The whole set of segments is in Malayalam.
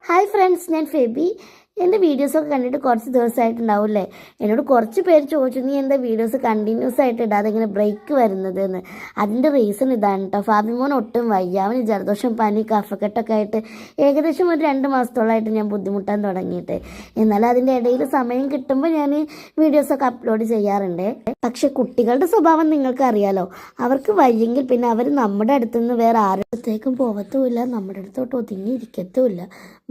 ഹായ് ഫ്രണ്ട്സ്, ഞാൻ ഫെബി. എൻ്റെ വീഡിയോസൊക്കെ കണ്ടിട്ട് കുറച്ച് ദിവസമായിട്ടുണ്ടാവില്ലേ. എന്നോട് കുറച്ച് പേര് ചോദിച്ചു, നീ എന്താ വീഡിയോസ് കണ്ടിന്യൂസ് ആയിട്ട് ഇടാതെ ഇങ്ങനെ ബ്രേക്ക് വരുന്നത് എന്ന്. അതിൻ്റെ റീസൺ ഇതാണ് കേട്ടോ. ഫാബിമോൻ ഒട്ടും വയ്യ, അവന് ജലദോഷം, പനി, കഫക്കെട്ടൊക്കെ ആയിട്ട് ഏകദേശം ഒരു 2 മാസത്തോളമായിട്ട് ഞാൻ ബുദ്ധിമുട്ടാൻ തുടങ്ങിയിട്ട്. എന്നാൽ അതിൻ്റെ ഇടയിൽ സമയം കിട്ടുമ്പോൾ ഞാൻ വീഡിയോസൊക്കെ അപ്ലോഡ് ചെയ്യാറുണ്ട്. പക്ഷെ കുട്ടികളുടെ സ്വഭാവം നിങ്ങൾക്ക് അറിയാലോ. അവർക്ക് വയ്യെങ്കിൽ പിന്നെ അവർ നമ്മുടെ അടുത്തുനിന്ന് വേറെ ആരുടെത്തേക്കും പോകത്തുമില്ല, നമ്മുടെ അടുത്തോട്ട് ഒതുങ്ങിയിരിക്കത്തുമില്ല.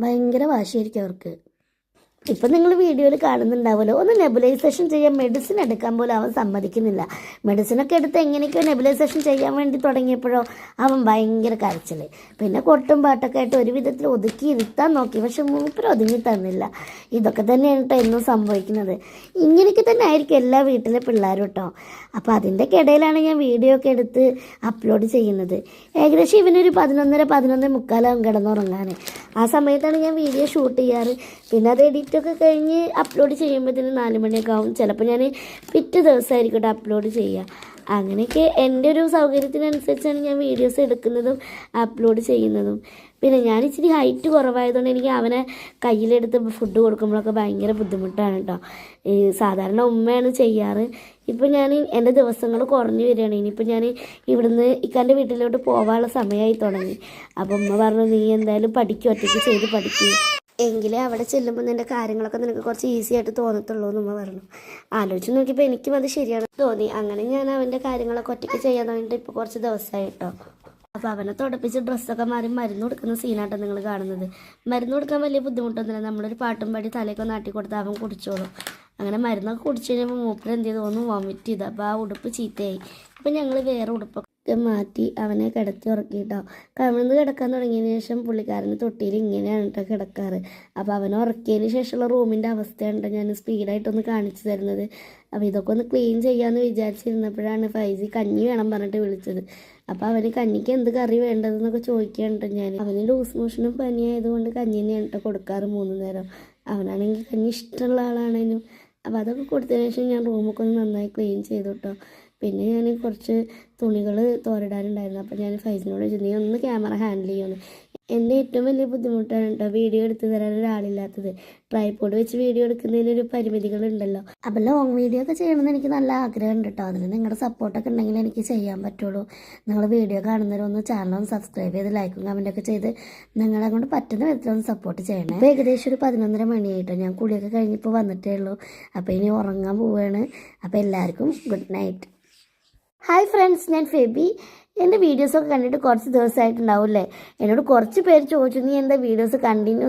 ഭയങ്കര വാശിയായിരിക്കും അവർക്ക്. ഇപ്പം നിങ്ങൾ വീഡിയോയിൽ കാണുന്നുണ്ടാവുമല്ലോ, ഒന്ന് നെബുലൈസേഷൻ ചെയ്യാൻ മെഡിസിൻ എടുക്കാൻ പോലും അവൻ സമ്മതിക്കുന്നില്ല. മെഡിസിനൊക്കെ എടുത്ത് എങ്ങനെയൊക്കെയോ നെബുലൈസേഷൻ ചെയ്യാൻ വേണ്ടി തുടങ്ങിയപ്പോഴോ അവൻ ഭയങ്കര കരച്ചിൽ. പിന്നെ കൊട്ടും പാട്ടൊക്കെ ആയിട്ട് ഒരു വിധത്തിൽ ഒതുക്കി ഇരുത്താൻ നോക്കി, പക്ഷെ മൂപ്പര് ഒതുങ്ങി തന്നില്ല. ഇതൊക്കെ തന്നെയാണ് കേട്ടോ എന്നും സംഭവിക്കുന്നത്. ഇങ്ങനെയൊക്കെ തന്നെ ആയിരിക്കും എല്ലാ വീട്ടിലെ പിള്ളേരും കേട്ടോ. അപ്പോൾ അതിൻ്റെ ഇടയിലാണ് ഞാൻ വീഡിയോ ഒക്കെ എടുത്ത് അപ്ലോഡ് ചെയ്യുന്നത്. ഏകദേശം ഇവനൊരു 11:30-11:45 കിടന്നുറങ്ങാൻ. ആ സമയത്താണ് ഞാൻ വീഡിയോ ഷൂട്ട് ചെയ്യാറ്. പിന്നെ അത് എഡിറ്റൊക്കെ കഴിഞ്ഞ് അപ്ലോഡ് ചെയ്യുമ്പോഴത്തേന് 4 മണിയൊക്കെ ആവും. ചിലപ്പോൾ ഞാൻ പിറ്റേ ദിവസമായിരിക്കും അപ്ലോഡ് ചെയ്യുക. അങ്ങനെയൊക്കെ എൻ്റെ ഒരു സൗകര്യത്തിനനുസരിച്ചാണ് ഞാൻ വീഡിയോസ് എടുക്കുന്നതും അപ്ലോഡ് ചെയ്യുന്നതും. പിന്നെ ഞാൻ ഇച്ചിരി ഹൈറ്റ് കുറവായതുകൊണ്ട് എനിക്ക് അവനെ കയ്യിലെടുത്ത് ഫുഡ് കൊടുക്കുമ്പോഴൊക്കെ ഭയങ്കര ബുദ്ധിമുട്ടാണ് കേട്ടോ. സാധാരണ ഉമ്മയാണ് ചെയ്യാറ്. ഇപ്പം ഞാൻ എൻ്റെ ദിവസങ്ങൾ കുറഞ്ഞു വരികയാണ്. ഇനിയിപ്പോൾ ഞാൻ ഇവിടുന്ന് ഇക്കാൻ്റെ വീട്ടിലോട്ട് പോകാനുള്ള സമയമായി തുടങ്ങി. അപ്പം ഉമ്മ പറഞ്ഞു, നീ എന്തായാലും പഠിക്കും, ഒറ്റയ്ക്ക് ചെയ്ത് പഠിക്കും, എങ്കിലേ അവിടെ ചെല്ലുമ്പോൾ നിൻ്റെ കാര്യങ്ങളൊക്കെ നിനക്ക് കുറച്ച് ഈസി ആയിട്ട് തോന്നത്തുള്ളൂ എന്ന് ഉമ്മ പറഞ്ഞു. ആലോചിച്ച് നോക്കിയപ്പോൾ എനിക്കും അത് ശരിയാണ് തോന്നി. അങ്ങനെ ഞാൻ അവൻ്റെ കാര്യങ്ങളൊക്കെ ഒറ്റയ്ക്ക് ചെയ്യാൻ തുടങ്ങിയിട്ട് ഇപ്പോൾ കുറച്ച് ദിവസമായി കേട്ടോ. അപ്പോൾ അവനെ തുടപ്പിച്ച് ഡ്രസ്സൊക്കെ മാറി മരുന്ന് കൊടുക്കുന്ന സീനാട്ടോ നിങ്ങൾ കാണുന്നത്. മരുന്ന് കൊടുക്കാൻ വലിയ ബുദ്ധിമുട്ടൊന്നുമില്ല. നമ്മളൊരു പാട്ടും പാടി തലയൊക്കെ നാട്ടി കൊടുത്താൽ അവൻ കുടിച്ചോളും. അങ്ങനെ മരുന്നൊക്കെ കുടിച്ച് കഴിഞ്ഞപ്പോൾ മൂപ്പര് എന്ത് ചെയ്തു, ഒന്ന് വോമിറ്റ് ചെയ്തു. അപ്പോൾ ആ ഉടുപ്പ് ചീത്തയായി. അപ്പോൾ ഞങ്ങൾ വേറെ ഉടുപ്പൊക്കെ മാറ്റി അവനെ കിടത്തി ഉറക്കിയിട്ടോ. കമിഴ്ന്ന് കിടക്കാൻ തുടങ്ങിയതിന് ശേഷം പുള്ളിക്കാരന് തൊട്ടിയിൽ ഇങ്ങനെയാണ് കേട്ടോ കിടക്കാറ്. അപ്പോൾ അവനെ ഉറക്കിയതിന് ശേഷമുള്ള റൂമിൻ്റെ അവസ്ഥയാണ് ഞാൻ സ്പീഡായിട്ടൊന്ന് കാണിച്ചു തരുന്നത്. അപ്പോൾ ഇതൊക്കെ ഒന്ന് ക്ലീൻ ചെയ്യാമെന്ന് വിചാരിച്ചിരുന്നപ്പോഴാണ് ഫൈസി കഞ്ഞി വേണം പറഞ്ഞിട്ട് വിളിച്ചത്. അപ്പോൾ അവന് കഞ്ഞിക്ക് എന്ത് കറി വേണ്ടതെന്നൊക്കെ ചോദിക്കുകയാണ് ഞാൻ. അവന് ലൂസ് മോഷനും പനിയായതുകൊണ്ട് കഞ്ഞി തന്നെയാണ് കേട്ടോ കൊടുക്കാറ് 3 നേരം. അവനാണെങ്കിൽ കഞ്ഞി ഇഷ്ടമുള്ള ആളാണേനും. അപ്പോൾ അതൊക്കെ കൊടുത്തതിന് ശേഷം ഞാൻ റൂമൊക്കെ ഒന്ന് നന്നായി ക്ലീൻ ചെയ്തു കേട്ടോ. പിന്നെ ഞാൻ കുറച്ച് തുണികൾ തോരിടാനുണ്ടായിരുന്നു. അപ്പോൾ ഞാൻ ഫൈസിനോട് ചോദിച്ചു, നീ ഒന്ന് ക്യാമറ ഹാൻഡിൽ ചെയ്യുമെന്ന്. എൻ്റെ ഏറ്റവും വലിയ ബുദ്ധിമുട്ടാണ് കേട്ടോ വീഡിയോ എടുത്ത് തരാൻ ഒരാളില്ലാത്തത്. ട്രൈപോഡ് വെച്ച് വീഡിയോ എടുക്കുന്നതിനൊരു പരിമിതികളുണ്ടല്ലോ. അപ്പോൾ ലോങ് വീഡിയോ ഒക്കെ ചെയ്യണമെന്ന് എനിക്ക് നല്ല ആഗ്രഹമുണ്ട് കേട്ടോ. അതിന് നിങ്ങളുടെ സപ്പോർട്ടൊക്കെ ഉണ്ടെങ്കിൽ എനിക്ക് ചെയ്യാൻ പറ്റുള്ളൂ. നിങ്ങൾ വീഡിയോ കാണുന്നവരൊന്ന് ചാനലൊന്ന് സബ്സ്ക്രൈബ് ചെയ്ത് ലൈക്കും കമൻറ്റൊക്കെ ചെയ്ത് നിങ്ങളെ കൊണ്ട് പറ്റുന്ന വിധത്തിലൊന്ന് സപ്പോർട്ട് ചെയ്യണേ. അപ്പോൾ ഏകദേശം ഒരു 11:30 മണിയായിട്ടോ. ഞാൻ കുളിയൊക്കെ കഴിഞ്ഞിപ്പോൾ വന്നിട്ടേ ഉള്ളൂ. അപ്പോൾ ഇനി ഉറങ്ങാൻ പോവുകയാണ്. അപ്പോൾ എല്ലാവർക്കും ഗുഡ് നൈറ്റ്. ഹായ് ഫ്രണ്ട്സ്, ഞാൻ ഫെബി. എൻ്റെ വീഡിയോസൊക്കെ കണ്ടിട്ട് കുറച്ച് ദിവസമായിട്ടുണ്ടാവില്ലേ. എന്നോട് കുറച്ച് പേര് ചോദിച്ചു, നീ എന്താ വീഡിയോസ് കണ്ടിന്യൂസ്